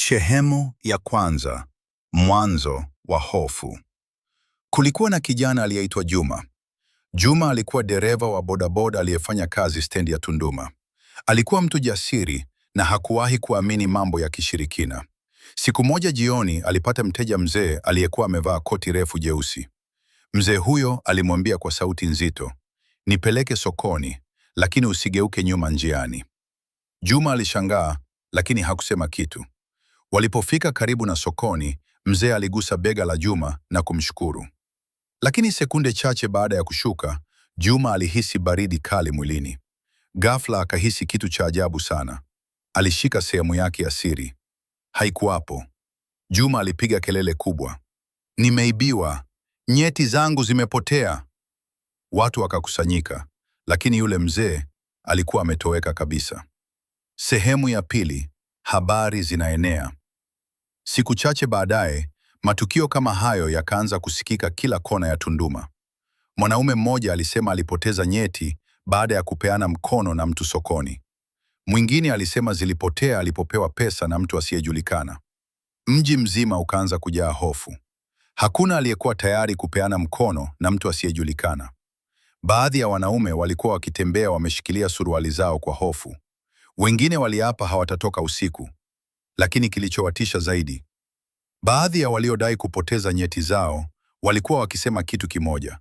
Sehemu ya kwanza. Mwanzo wa hofu. Kulikuwa na kijana aliyeitwa Juma. Juma alikuwa dereva wa bodaboda aliyefanya kazi stendi ya Tunduma. Alikuwa mtu jasiri na hakuwahi kuamini mambo ya kishirikina. Siku moja jioni alipata mteja mzee aliyekuwa amevaa koti refu jeusi. Mzee huyo alimwambia kwa sauti nzito, "Nipeleke sokoni, lakini usigeuke nyuma njiani." Juma alishangaa, lakini hakusema kitu. Walipofika karibu na sokoni, mzee aligusa bega la Juma na kumshukuru. Lakini sekunde chache baada ya kushuka, Juma alihisi baridi kali mwilini. Ghafla akahisi kitu cha ajabu sana. Alishika sehemu yake ya siri. Haikuwapo. Juma alipiga kelele kubwa, "Nimeibiwa! Nyeti zangu zimepotea!" Watu wakakusanyika, lakini yule mzee alikuwa ametoweka kabisa. Sehemu ya pili. Habari zinaenea. Siku chache baadaye, matukio kama hayo yakaanza kusikika kila kona ya Tunduma. Mwanaume mmoja alisema alipoteza nyeti baada ya kupeana mkono na mtu sokoni. Mwingine alisema zilipotea alipopewa pesa na mtu asiyejulikana. Mji mzima ukaanza kujaa hofu. Hakuna aliyekuwa tayari kupeana mkono na mtu asiyejulikana. Baadhi ya wanaume walikuwa wakitembea wameshikilia suruali zao kwa hofu. Wengine waliapa hawatatoka usiku. Lakini kilichowatisha zaidi, baadhi ya waliodai kupoteza nyeti zao walikuwa wakisema kitu kimoja: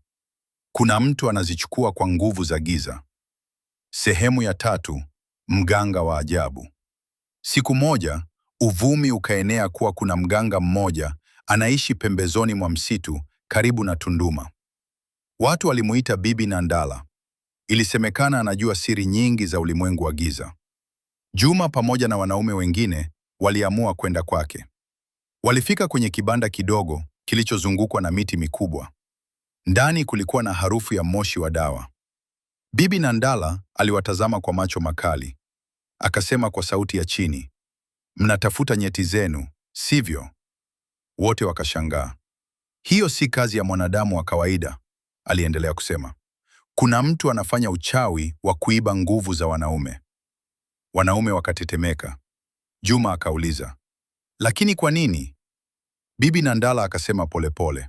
kuna mtu anazichukua kwa nguvu za giza. Sehemu ya tatu. Mganga wa ajabu. Siku moja, uvumi ukaenea kuwa kuna mganga mmoja anaishi pembezoni mwa msitu karibu na Tunduma. Watu walimuita Bibi Nandala. Ilisemekana anajua siri nyingi za ulimwengu wa giza. Juma pamoja na wanaume wengine waliamua kwenda kwake. Walifika kwenye kibanda kidogo kilichozungukwa na miti mikubwa. Ndani kulikuwa na harufu ya moshi wa dawa. Bibi Nandala aliwatazama kwa macho makali. Akasema kwa sauti ya chini, "Mnatafuta nyeti zenu, sivyo?" Wote wakashangaa. "Hiyo si kazi ya mwanadamu wa kawaida," aliendelea kusema. "Kuna mtu anafanya uchawi wa kuiba nguvu za wanaume." Wanaume wakatetemeka. Juma akauliza, "Lakini kwa nini?" Bibi Nandala akasema polepole,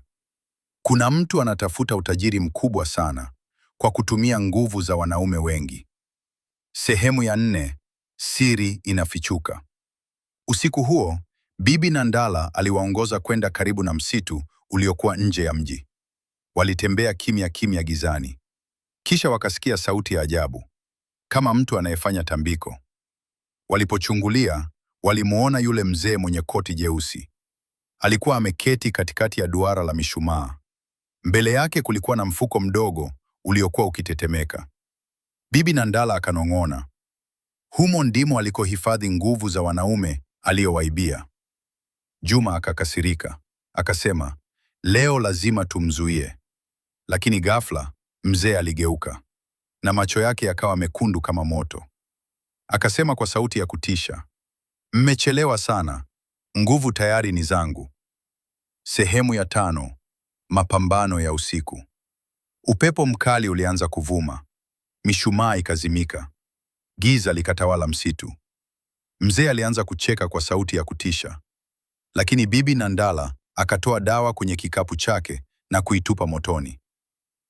"Kuna mtu anatafuta utajiri mkubwa sana kwa kutumia nguvu za wanaume wengi." Sehemu ya 4. Siri inafichuka. Usiku huo, Bibi Nandala aliwaongoza kwenda karibu na msitu uliokuwa nje ya mji. Walitembea kimya kimya gizani. Kisha wakasikia sauti ya ajabu, kama mtu anayefanya tambiko. Walipochungulia, walimuona yule mzee mwenye koti jeusi. Alikuwa ameketi katikati ya duara la mishumaa. Mbele yake kulikuwa na mfuko mdogo uliokuwa ukitetemeka. Bibi Nandala akanong'ona, "Humo ndimo alikohifadhi nguvu za wanaume aliyowaibia." Juma akakasirika. Akasema, "Leo lazima tumzuie." Lakini ghafla, mzee aligeuka na macho yake yakawa mekundu kama moto. Akasema kwa sauti ya kutisha, "Mmechelewa sana. Nguvu tayari ni zangu." Sehemu ya 5. Mapambano ya usiku. Upepo mkali ulianza kuvuma. Mishumaa ikazimika. Giza likatawala msitu. Mzee alianza kucheka kwa sauti ya kutisha. Lakini Bibi Nandala akatoa dawa kwenye kikapu chake na kuitupa motoni.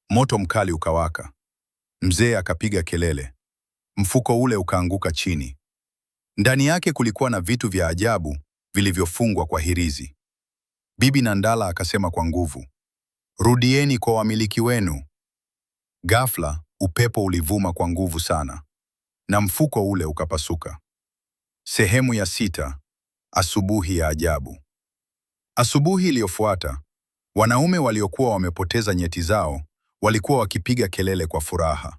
Moto mkali ukawaka. Mzee akapiga kelele. Mfuko ule ukaanguka chini. Ndani yake kulikuwa na vitu vya ajabu vilivyofungwa kwa hirizi. Bibi Nandala akasema kwa nguvu, "Rudieni kwa wamiliki wenu." Ghafla, upepo ulivuma kwa nguvu sana na mfuko ule ukapasuka. Sehemu ya 6. Asubuhi ya ajabu. Asubuhi iliyofuata, wanaume waliokuwa wamepoteza nyeti zao walikuwa wakipiga kelele kwa furaha.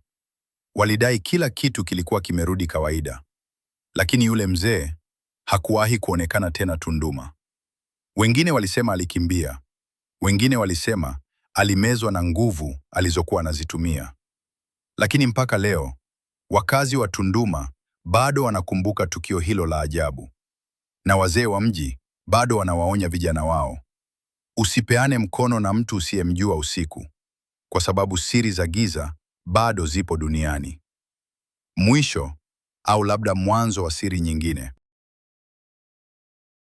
Walidai kila kitu kilikuwa kimerudi kawaida. Lakini yule mzee hakuwahi kuonekana tena Tunduma. Wengine walisema alikimbia. Wengine walisema alimezwa na nguvu alizokuwa anazitumia. Lakini mpaka leo, wakazi wa Tunduma bado wanakumbuka tukio hilo la ajabu. Na wazee wa mji bado wanawaonya vijana wao, usipeane mkono na mtu usiyemjua usiku, kwa sababu siri za giza bado zipo duniani. Mwisho au labda mwanzo wa siri nyingine.